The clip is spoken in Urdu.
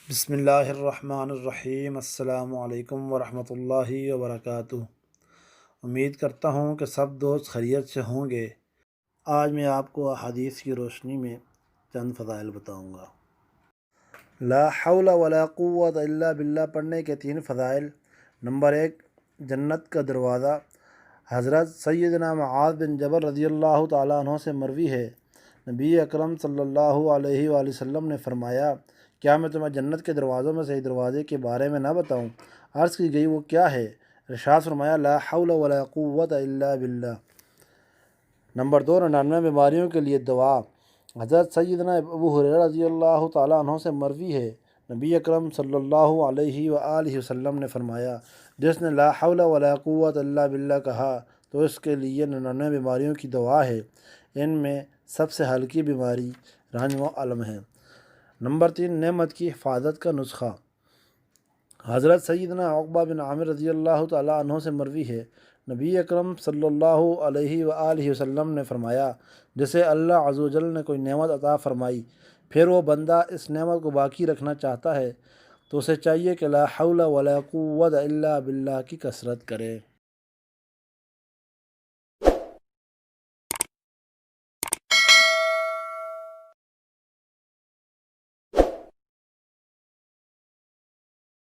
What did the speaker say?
بسم اللہ الرحمن الرحیم۔ السلام علیکم ورحمۃ اللہ وبرکاتہ۔ امید کرتا ہوں کہ سب دوست خیریت سے ہوں گے۔ آج میں آپ کو احادیث کی روشنی میں چند فضائل بتاؤں گا۔ لا حول ولا قوت الا باللہ پڑھنے کے 3 فضائل۔ نمبر 1، جنت کا دروازہ۔ حضرت سیدنا معاذ بن جبل رضی اللہ تعالیٰ عنہ سے مروی ہے، نبی اکرم صلی اللہ علیہ وآلہ وسلم نے فرمایا، کیا میں تمہیں جنت کے دروازوں میں سے ایک دروازے کے بارے میں نہ بتاؤں؟ عرض کی گئی، وہ کیا ہے؟ ارشاد فرمایا، لا حول ولا قوت الا باللہ۔ نمبر 2، 99 بیماریوں کے لیے دعا۔ حضرت سیدنا ابو ہریرہ رضی اللہ تعالیٰ عنہ سے مروی ہے، نبی اکرم صلی اللہ علیہ وآلہ وسلم نے فرمایا، جس نے لا حول ولا قوت الا باللہ کہا تو اس کے لیے 99 بیماریوں کی دوا ہے۔ ان میں سب سے ہلکی بیماری رنج و الم ہے۔ نمبر 3، نعمت کی حفاظت کا نسخہ۔ حضرت سیدنا عقبہ بن عامر رضی اللہ تعالیٰ عنہ سے مروی ہے، نبی اکرم صلی اللہ علیہ وآلہ وسلم نے فرمایا، جسے اللہ عز و جل نے کوئی نعمت عطا فرمائی، پھر وہ بندہ اس نعمت کو باقی رکھنا چاہتا ہے تو اسے چاہیے کہ لا حول ولا قوت الا باللہ کی کثرت کرے۔